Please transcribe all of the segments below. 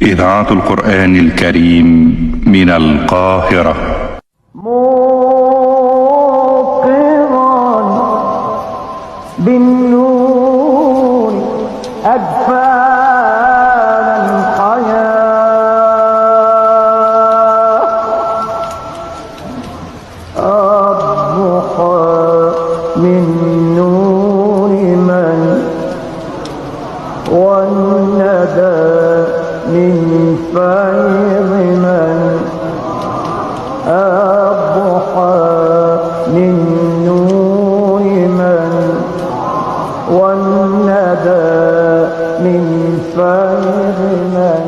إذاعة القرآن الكريم من القاهرة. موقظا بالنور أجفان الحياة، الضحى من نور من، والندى من فيض من، الضحى من نور من، والندى من فيض من.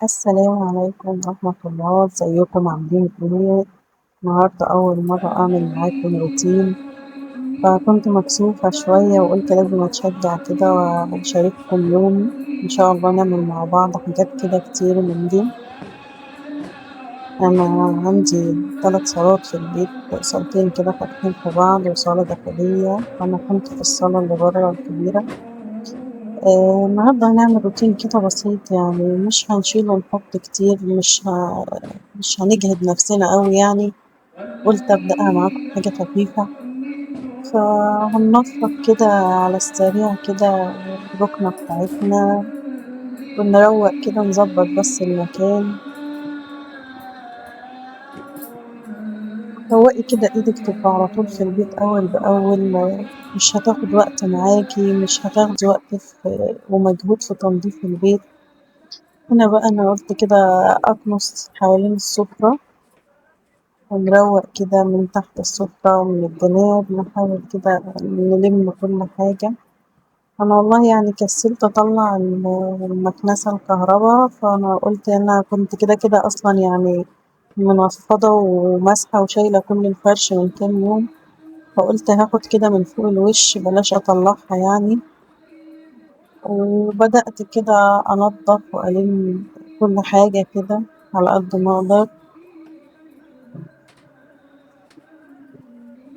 السلام عليكم ورحمة الله، ازيكم عاملين ايه؟ النهاردة أول مرة أعمل معاكم روتين، فكنت مكسوفة شوية وقلت لازم أتشجع كده وأشارككم يومي. إن شاء الله نعمل مع بعض حاجات كده كتير من دي. أنا عندي 3 صالات في البيت، صالتين كده فاتحين في بعض وصالة داخلية، وأنا كنت في الصالة اللي برا الكبيرة. النهاردة هنعمل روتين كده بسيط، يعني مش هنشيل ونحط كتير، مش هنجهد نفسنا أوي يعني. قلت أبدأها معاكم حاجة خفيفة، فهننفض كده على السريع كده الركنة بتاعتنا، ونروق كده نظبط بس المكان. روقي كده ايدك تبقى على طول في البيت أول بأول، مش هتاخد وقت معاكي، مش هتاخدي وقت ومجهود في تنظيف البيت. هنا بقى أنا قلت كده أكنس حوالين السفرة ونروق كده من تحت السفرة ومن الجناب، نحاول كده نلم كل حاجة. أنا والله يعني كسلت أطلع المكنسة الكهرباء، فأنا قلت أنا كنت كده كده أصلا يعني منفضة وماسحة وشايلة كل الفرش من كام يوم، فقلت هاخد كده من فوق الوش بلاش أطلعها يعني. وبدأت كده أنضف وألم كل حاجة كده على قد ما أقدر.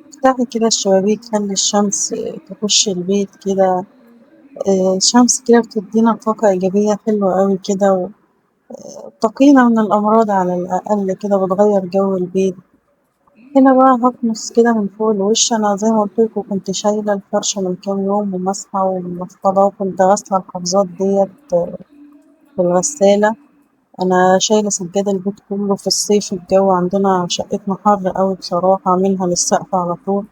افتحي كده الشبابيك، خلي الشمس تخش البيت كده. الشمس كده بتدينا طاقة إيجابية حلوة أوي كده، وتقينا من الأمراض على الأقل كده، بتغير جو البيت. هنا بقى هكنس كده من فوق الوش. أنا زي ما قلتلكوا كنت شايلة الفرشة من كام يوم وماسحة ومنفضة، وكنت غاسلة الحفاظات ديت في الغسالة. أنا شايلة سجادة البيت كله. في الصيف الجو عندنا شقتنا حر أوي بصراحة، منها للسقف على طول،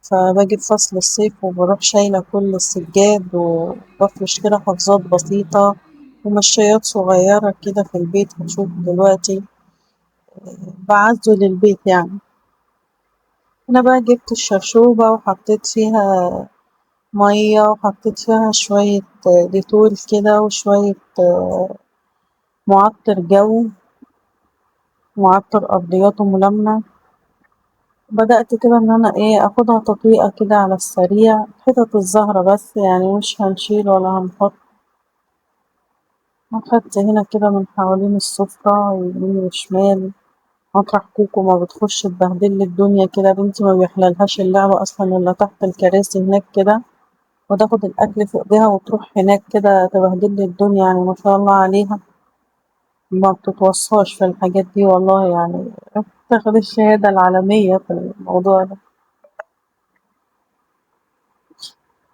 فباجي في فصل الصيف وبروح شايلة كل السجاد وبفرش كده حفاظات بسيطة ومشايات صغيرة كده في البيت. هتشوف دلوقتي بعزل البيت يعني. أنا بقى جبت الشرشوبة وحطيت فيها مية وحطيت فيها شوية ديتول كده وشوية معطر جو، معطر أرضيات وملمع. بدأت كده إن أنا أخدها تطويقة كده على السريع، حتت الزهرة بس يعني، مش هنشيل ولا هنحط. أخدت هنا كده من حوالين السفرة يمين وشمال، مطرح كوكو ما بتخش تبهدل الدنيا كده. بنتي ما بيحللهاش اللعبة أصلا إلا تحت الكراسي هناك كده، وتاخد الأكل في إيديها وتروح هناك كده تبهدل الدنيا، يعني ما شاء الله عليها ما بتتوصاش في الحاجات دي والله يعني. تاخد الشهادة العالمية في الموضوع ده.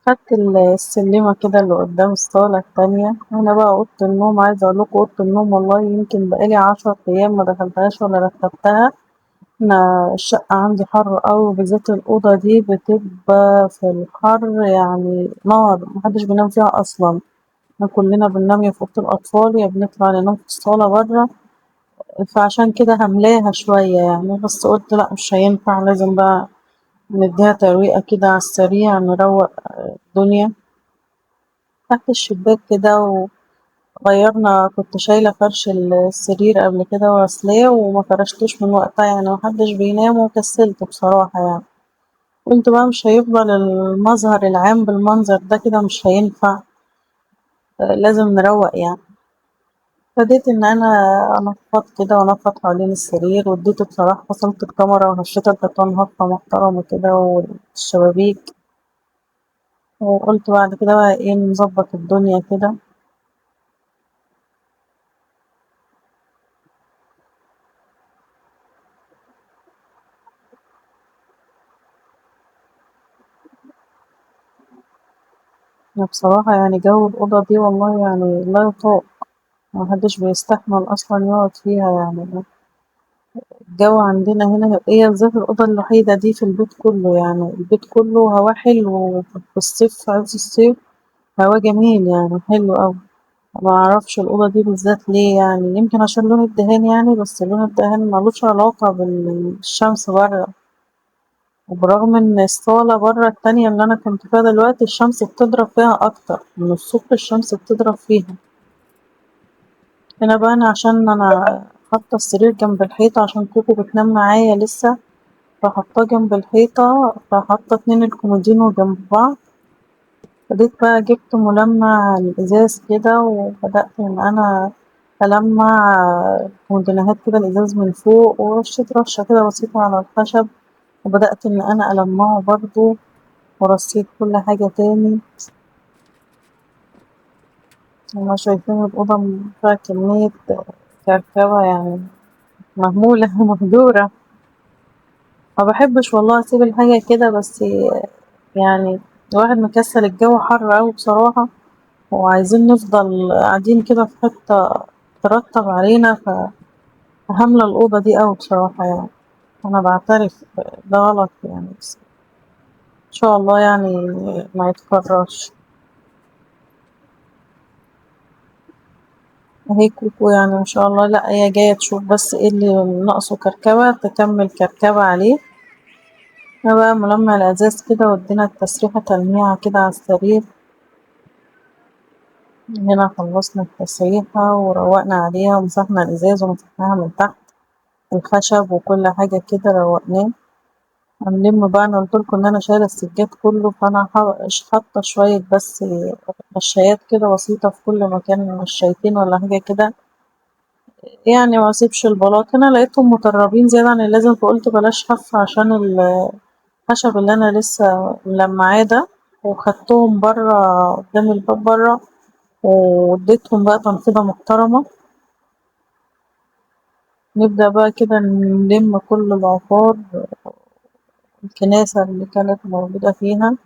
خدت السلمة كده اللي قدام الصالة التانية. هنا بقى أوضة النوم، عايزة أقولكوا أوضة النوم والله يمكن بقالي 10 أيام ما دخلتهاش ولا رتبتها. أنا الشقة عندي حر أوي وبالذات الأوضة دي بتبقى في الحر يعني نار، محدش بينام فيها أصلا، احنا كلنا بننام يا في أوضة الأطفال يا بنطلع ننام في الصالة برا، فعشان كده هملاها شوية يعني، بس قلت لأ مش هينفع لازم بقى نديها ترويقة كده على السريع نروق الدنيا. تحت الشباك كده وغيرنا، كنت شايلة فرش السرير قبل كده وغسلاه وما فرشتوش من وقتها يعني محدش بينام وكسلت بصراحة يعني. قلت بقى مش هيفضل المظهر العام بالمنظر ده كده مش هينفع، لازم نروق يعني. ابتديت إن أنا أنفض كده وأنفض حوالين السرير واديته بصراحة، فصلت الكاميرا وهشيت الحيطان هفة محترمة كده والشبابيك، وقلت بعد كده بقى ايه نظبط الدنيا كده. بصراحة يعني جو الأوضة دي والله يعني لا يطاق، محدش بيستحمل أصلا يقعد فيها يعني. الجو عندنا هنا هي بالذات الأوضة الوحيدة دي في البيت كله، يعني البيت كله هوا حلو، وفي الصيف في عز الصيف هوا جميل يعني حلو أوي. ما اعرفش الأوضة دي بالذات ليه يعني، يمكن عشان لون الدهان يعني، بس لون الدهان ملوش علاقة بالشمس برا، وبرغم ان الصالة برا التانية اللي انا كنت فيها دلوقتي الشمس بتضرب فيها اكتر من الصبح، الشمس بتضرب فيها. هنا بقى أنا عشان انا حاطة السرير جنب الحيطة عشان كوكو بتنام معايا لسه، فحطاه جنب الحيطة، فحاطة اتنين الكومودينو جنب بعض. بديت بقى جبت ملمع الإزاز كده وبدأت إن أنا ألمع كومودينوهات كده الإزاز من فوق، ورشيت رشة كده بسيطة على الخشب، وبدأت إن أنا ألمعه برضو، ورصيت كل حاجة تاني. هما شايفين الأوضة فيها كمية كركبة يعني مهمولة مهجورة. ما بحبش والله أسيب الحاجة كده، بس يعني الواحد مكسل، الجو حر أوي بصراحة، وعايزين نفضل قاعدين كده في حتة ترطب علينا، فهاملة الأوضة دي أوي بصراحة يعني. أنا بعترف ده غلط يعني، بس إن شاء الله يعني ما يتكررش. اهي كوكو يعني إن شاء الله، لأ هي جاية تشوف بس ايه اللي ناقصه كركبة تكمل كركبة عليه. احنا بقى ملمع الأزاز كده وادينا التسريحة تلميعة كده على السرير. هنا خلصنا التسريحة وروقنا عليها ومسحنا الإزاز ومسحناها من تحت، الخشب وكل حاجة كده روقناه. هنلم بقى، أنا قلتلكوا إن أنا شايلة السجاد كله، فأنا حاطة شوية بس مشايات كده بسيطة في كل مكان، مشايتين ولا حاجة كده يعني، ما اسيبش البلاط. هنا لقيتهم مطربين زيادة عن اللازم، فقلت بلاش حف عشان الخشب اللي أنا لسه ملمعاه ده، وخدتهم برا قدام الباب برا، واديتهم بقى تنفيضة محترمة. نبدأ بقى كده نلم كل العفار، الكناسة اللي كانت موجودة فيها.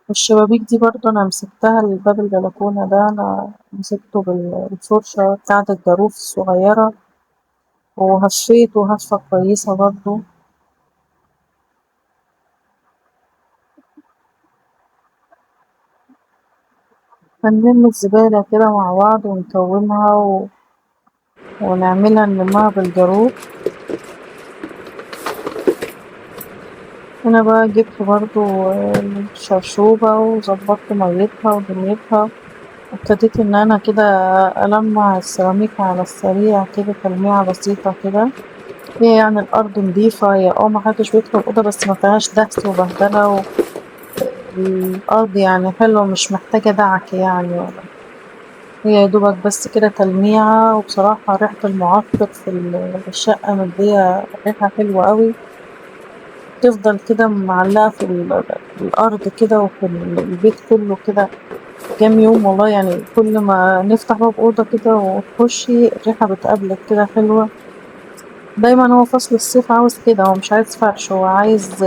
والشبابيك دي برضه أنا مسكتها، الباب البلكونة ده أنا مسكته بالفرشة بتاعة الجاروف الصغيرة، وهشيته هشة كويسة برضه. هنلم الزبالة كده مع بعض ونكومها ونعملها نلمها بالجاروف. هنا بقى جبت برضو الشرشوبة وظبطت ميتها ودنيتها، وابتديت ان انا كده ألمع السيراميك على السريع كده تلميعة بسيطة كده. هي يعني الأرض نضيفة، هي محدش بيدخل الأوضة بس مفيهاش دهس وبهدلة، والأرض يعني حلوة مش محتاجة دعك يعني، هي يدوبك بس كده تلميعة. وبصراحة ريحة المعطر في الشقة مدية ريحة حلوة قوي، تفضل كده معلقة في الأرض كده وفي البيت كله كده كام يوم والله يعني. كل ما نفتح باب أوضة كده وتخشي الريحة بتقابلك كده حلوة. دايما هو فصل الصيف عاوز كده، هو مش عايز فرش، هو عايز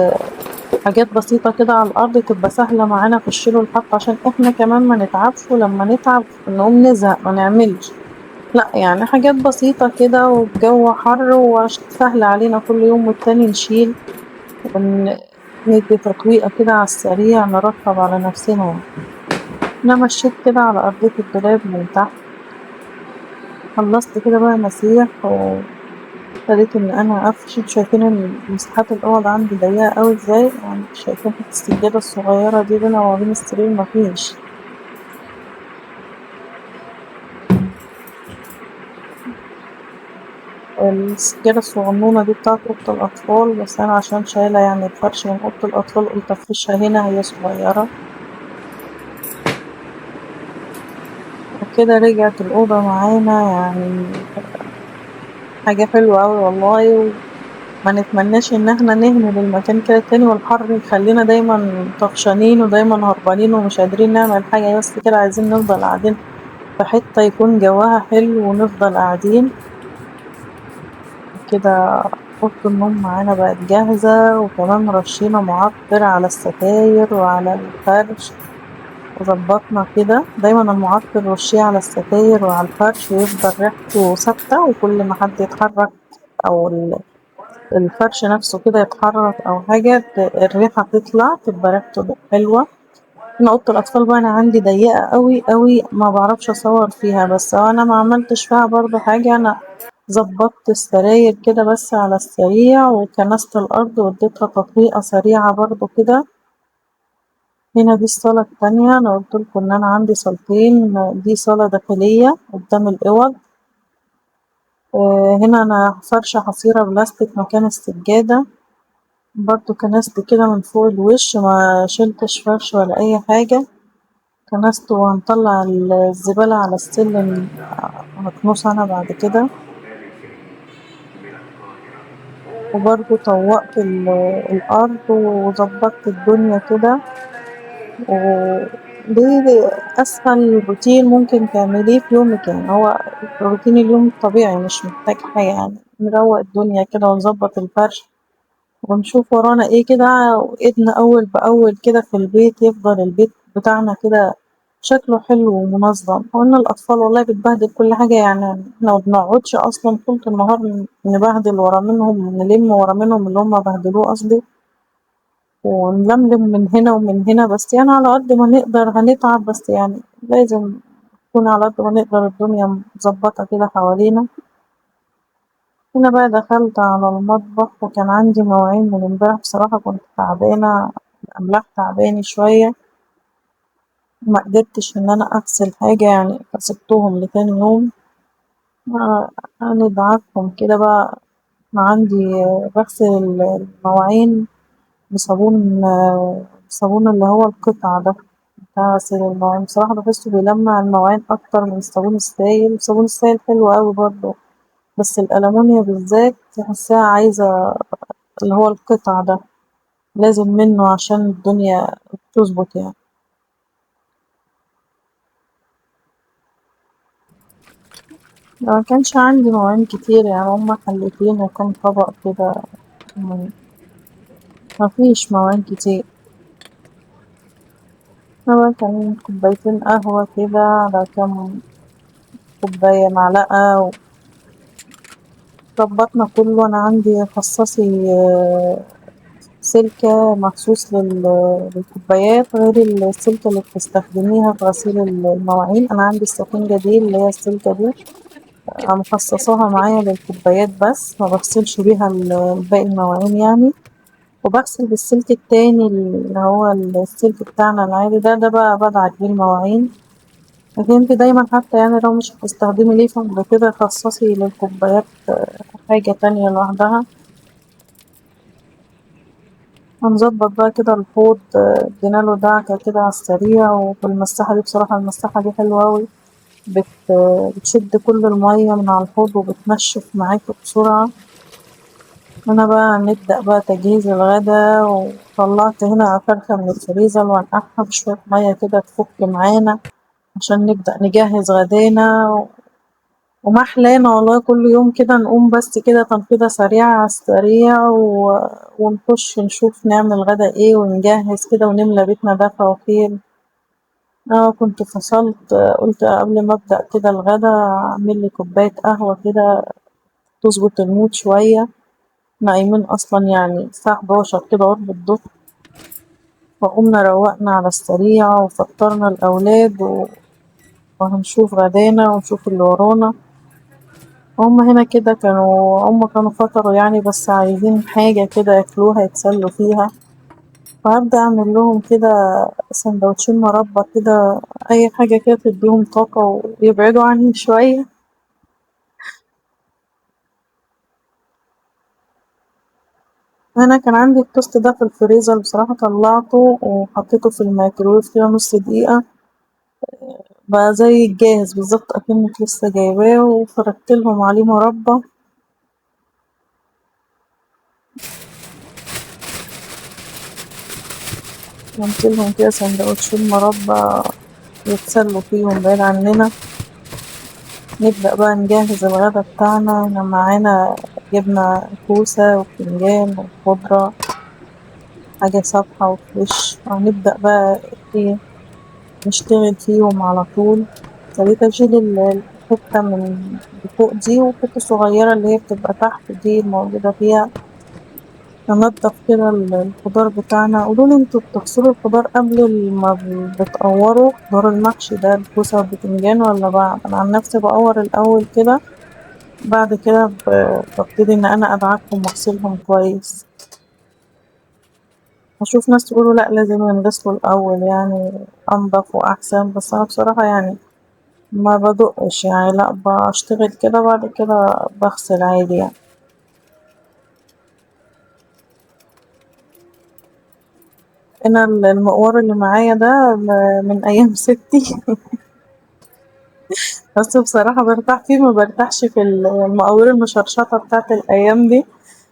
حاجات بسيطة كده على الأرض تبقى سهلة معانا في الشيل والحط، عشان احنا كمان ما نتعبش، ولما نتعب نقوم نزهق ما نعملش. لأ يعني حاجات بسيطة كده، والجو حر وسهل علينا كل يوم والتاني نشيل ندي تطويقة كده على السريع، نرطب على نفسنا يعني. أنا مشيت كده على أرضية الدولاب من تحت، خلصت كده بقى مسيح وابتديت إن أنا أفرش. شايفين إن مساحات الأوض عندي ضيقة أوي ازاي، يعني شايفين حتة السجادة الصغيرة دي بينها وبين السرير مفيش. السجادة الصغنونة دي بتاعت أوضة الأطفال، بس أنا عشان شايلة يعني الفرش من أوضة الأطفال قلت أفرشها هنا، هي صغيرة. وكده رجعت الأوضة معانا، يعني حاجة حلوة أوي والله. وما نتمناش إن احنا نهمل المكان كده تاني، والحر يخلينا دايما طفشانين ودايما هربانين ومش قادرين نعمل حاجة، بس كده عايزين نفضل قاعدين في حتة يكون جواها حلو ونفضل قاعدين كده. أوضة النوم معانا بقت جاهزة، وكمان رشينا معطر على الستاير وعلى الفرش وظبطنا كده. دايما المعطر رشيه على الستاير وعلى الفرش ويفضل ريحته ثابتة، وكل ما حد يتحرك أو الفرش نفسه كده يتحرك أو حاجة الريحة تطلع تبقى ريحته حلوة. أنا أوضة الأطفال بقى أنا عندي ضيقة أوي أوي، ما بعرفش أصور فيها، بس أنا ما عملتش فيها برضو حاجة. أنا ظبطت السراير كده بس على السريع، وكنست الأرض واديتها تطويقة سريعة برضو كده. هنا دي الصالة التانية، أنا قلتلكوا إن أنا عندي صالتين، دي صالة داخلية قدام الأوض. هنا أنا فرشة حصيرة بلاستيك مكان السجادة، برضو كنست كده من فوق الوش، ما شلتش فرش ولا أي حاجة. كنست وهنطلع الزبالة على السلم، هكنسها أنا بعد كده. وبرضو طوقت الأرض وظبطت الدنيا كده. ودي أسهل روتين ممكن تعمليه في يومك، يعني هو روتين اليوم الطبيعي مش محتاج حاجة، يعني نروق الدنيا كده ونظبط الفرش ونشوف ورانا ايه كده، وإيدنا أول بأول كده في البيت، يفضل البيت بتاعنا كده شكله حلو ومنظم. وإن الأطفال والله بتبهدل كل حاجة، يعني احنا مبنقعدش أصلا طول النهار نبهدل ورا منهم، نلم ورا منهم اللي هما بهدلوه قصدي، ونلملم من هنا ومن هنا، بس يعني على قد ما نقدر هنتعب، بس يعني لازم نكون على قد ما نقدر الدنيا مظبطة كده حوالينا. هنا بقى دخلت على المطبخ، وكان عندي مواعين من امبارح بصراحة كنت تعبانة، الأملاح تعباني شوية، ما قدرتش إن أنا أغسل حاجة، يعني سبتهم لتاني يوم. هندعكهم كده بقى. عندي بغسل المواعين بصابون اللي هو القطع ده بتاع غسيل المواعين، بصراحة بحسه بيلمع المواعين أكتر من الصابون السائل. الصابون السائل حلو أوي برضه، بس الألمونيا بالذات تحسها عايزة اللي هو القطع ده، لازم منه عشان الدنيا تظبط يعني. ما كانش عندي مواعين كتير، يعني هما حلتين وكم طبق كده، يعني مفيش مواعين كتير. هو كان كوبايتين قهوة كده على كام كوباية معلقة، وظبطنا كله. أنا عندي خصاصي سلكة مخصوص للكوبايات، غير السلكة اللي بتستخدميها في غسيل المواعين. أنا عندي السفنجة دي اللي هي السلكة دي مخصصاها معايا للكوبايات بس، ما بغسلش بيها باقي المواعين يعني. وبغسل بالسلك التاني اللي هو السلك بتاعنا العادي ده بقى بدعك بيه المواعين. لكن انت دايما حتى يعني لو مش هتستخدمي ليفة كده خصصي للكوبايات حاجة تانية لوحدها. هنظبط بقى كده الحوض، اديناله دعكة كده على السريع. وبالمساحة دي بصراحة المساحة دي حلوة أوي، بتشد كل المية من على الحوض وبتنشف معاكي بسرعة. أنا بقى نبدأ بقى تجهيز الغدا، وطلعت هنا فرخة من الفريزر وأنقعها بشوية مية كده تفك معانا عشان نبدأ نجهز غدانا. ومحلانا والله كل يوم كده نقوم بس كده تنفيضة سريعة على السريع ونخش نشوف نعمل غدا ايه ونجهز كده ونملى بيتنا دفا وخير. كنت فصلت قلت قبل ما أبدأ كده الغدا أعملي كوباية قهوة كده تظبط المود شوية، نايمين أصلا يعني الساعة 11 كده قرب الضهر، فقومنا روقنا على السريع وفطرنا الأولاد وهنشوف غدانا ونشوف اللي ورانا. هما هنا كده هما كانوا فطروا يعني بس عايزين حاجة كده ياكلوها يتسلوا فيها، فهبدأ أعمل لهم كده سندوتشين مربى كده، أي حاجة كده تديهم طاقة ويبعدوا عني شوية. أنا كان عندي التوست ده في الفريزر بصراحة، طلعته وحطيته في الميكرويف كده نص دقيقة، بقى زي الجاهز بالظبط أكنك لسه جايباه، وفردتلهم عليه مربى. عملتلهم كده سندوتشين مربى يتسلوا فيهم بعيد عننا. نبدأ بقى نجهز الغدا بتاعنا. أنا معانا جبنة كوسة وبتنجان وخضرة، حاجة صبحة وفريش، وهنبدأ بقى ايه نشتغل فيهم على طول. ابتديت أشيل الحتة من فوق دي، وحتة صغيرة اللي هي بتبقى تحت دي موجودة فيها. ننضف كده الخضار بتاعنا. قولولي انتوا بتغسلوا الخضار قبل ما بتقوروا خضار المحشي ده الكوسة والبتنجان ولا بعد؟ أنا عن نفسي بقور الأول كده، بعد كده ببتدي إن أنا أدعكهم وأغسلهم كويس. بشوف ناس تقولوا لأ لازم ينغسلوا الأول يعني أنضف وأحسن، بس أنا بصراحة يعني ما بدقش يعني، لأ بشتغل كده بعد كده بغسل عادي يعني. أنا المقوار اللي معايا ده من أيام ستي بس بصراحة برتاح فيه، ما برتاحش في المقاوير المشرشطة بتاعت الأيام دي.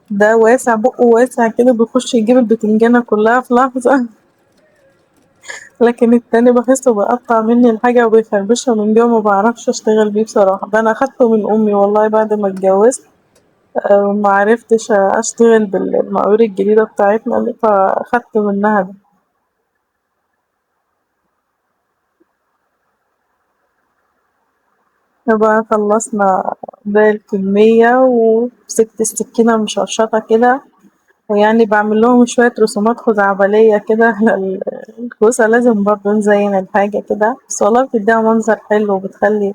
ده واسع، بقه واسع كده بيخش يجيب البتنجانة كلها في لحظة لكن التاني باحسه بيقطّع منّي الحاجة وبيخربشها من جوّه، ما باعرفش أشتغل بيه بصراحة. ده أنا أخدته من أمي والله بعد ما اتجوّزت، ما عرفتش أشتغل بالمقاوير الجديدة بتاعتنا دي، فأخدت منّها ده. بقى خلّصنا باقي الكمية ومسكت السكينة المشرشطة كده، ويعني باعمل لهم شوية رسومات خزعبلية كده على الكوسة، لازم برضه نزين الحاجة كده، بس والله بتديها منظر حلو وبتخلي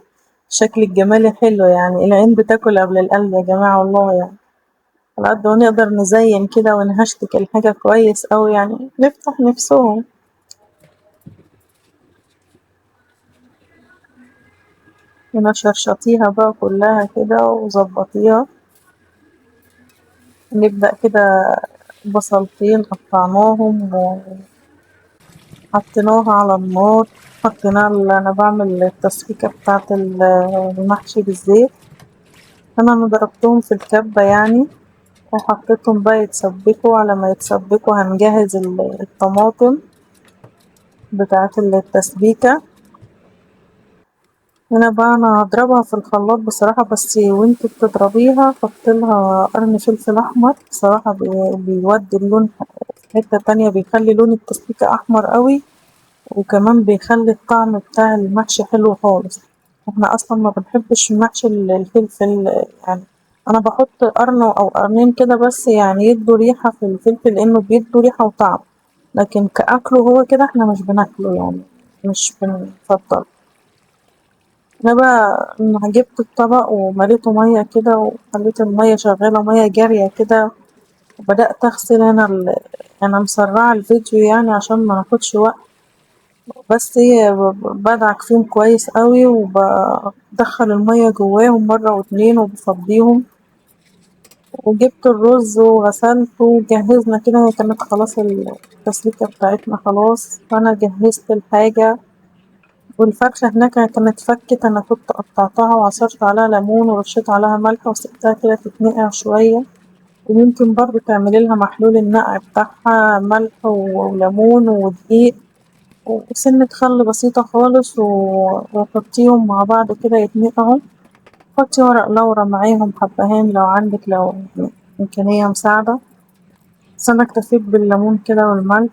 الشكل الجمالي حلو يعني. العين بتاكل قبل القلب يا جماعة والله يعني. على قد ما نقدر نزين كده ونهشتك الحاجة كويس أوي يعني نفتح نفسهم. ونشرشطيها بقى كلها كده وظبطيها. نبدأ كده بصلتين قطعناهم وحطيناها على النار. أنا بعمل التسبيكة بتاعة المحشي بالزيت. أنا ضربتهم في الكبة يعني، وحطيتهم بقى يتسبكوا. على ما يتسبكوا هنجهز الطماطم بتاعة التسبيكة. هنا بقى أنا هضربها في الخلاط بصراحة، بس وانتي بتضربيها حطيلها قرن فلفل أحمر، بصراحة بيودي اللون في حتة تانية، بيخلي لون التسبيكة أحمر قوي، وكمان بيخلي الطعم بتاع المحشي حلو خالص. احنا أصلا ما بنحبش المحشي الفلفل يعني، أنا بحط قرن أو قرنين كده بس يعني يدوا ريحة في الفلفل، لأنه بيدوا ريحة وطعم، لكن كأكله هو كده احنا مش بناكله يعني، مش بنفضل. أنا بقى جبت الطبق ومليته مية كده، وخليت المية شغالة مية جارية كده، وبدأت أغسل. أنا مسرعة الفيديو يعني عشان ما ناخدش وقت، بس هي بدعك فيهم كويس قوي وبدخل المية جواهم مرة واتنين وبفضيهم. وجبت الرز وغسلته وجهزنا كده، هي كانت خلاص التسليكة بتاعتنا خلاص، فأنا جهزت الحاجة. والفرخة هناك كانت فكت، أنا كنت قطعتها وعصرت عليها ليمون ورشيت عليها ملح وسبتها كده تتنقع شوية. وممكن برضه تعمليلها محلول النقع بتاعها، ملح وليمون ودقيق وسنة خل بسيطة خالص وحطيهم مع بعض كده يتنقعوا. حطي ورق لورا معاهم حبهان لو عندك، لو إمكانية مساعدة. بس أنا اكتفيت بالليمون كده والملح،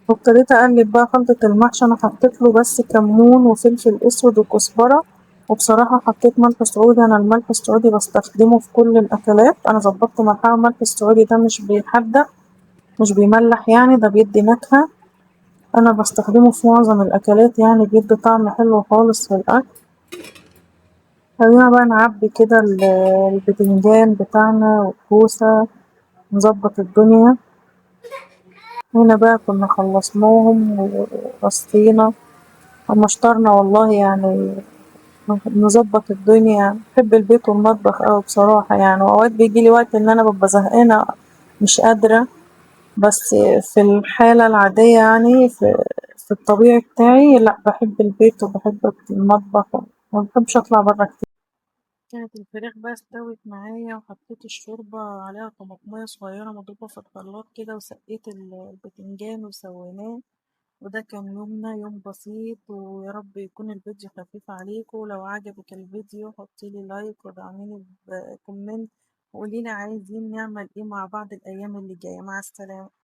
وابتديت أقلب بقى خلطة المحشي. أنا حطيتله بس كمون وفلفل أسود وكزبرة، وبصراحة حطيت ملح سعودي. أنا الملح السعودي بستخدمه في كل الأكلات، أنا ظبطت ملحها. الملح السعودي ده مش بيحدق، مش بيملح يعني، ده بيدي نكهة. أنا بستخدمه في معظم الأكلات يعني، بيدي طعم حلو خالص في الأكل. خلينا بقى نعبي كده البتنجان بتاعنا والكوسة، نظبط الدنيا. هنا بقى كنا خلصناهم ورصينا ومشطرنا والله يعني، نظبط الدنيا. بحب البيت والمطبخ أوي بصراحة يعني، وأوقات بيجيلي وقت إن أنا ببقى زهقانة مش قادرة. بس في الحالة العادية يعني، في الطبيعي بتاعي لأ، بحب البيت وبحب المطبخ ومبحبش أطلع برا كتير. كانت الفراخ بقى استوت معايا، وحطيت الشوربة عليها طماطمية صغيرة مضروبة في الخلاط كده، وسقيت البتنجان وسويناه. وده كان يومنا، يوم بسيط، ويا رب يكون الفيديو خفيف عليكم. لو عجبك الفيديو حطيلي لايك ودعميني بكومنت، وقوليلي عايزين نعمل ايه مع بعض الأيام اللي جاية. مع السلامة.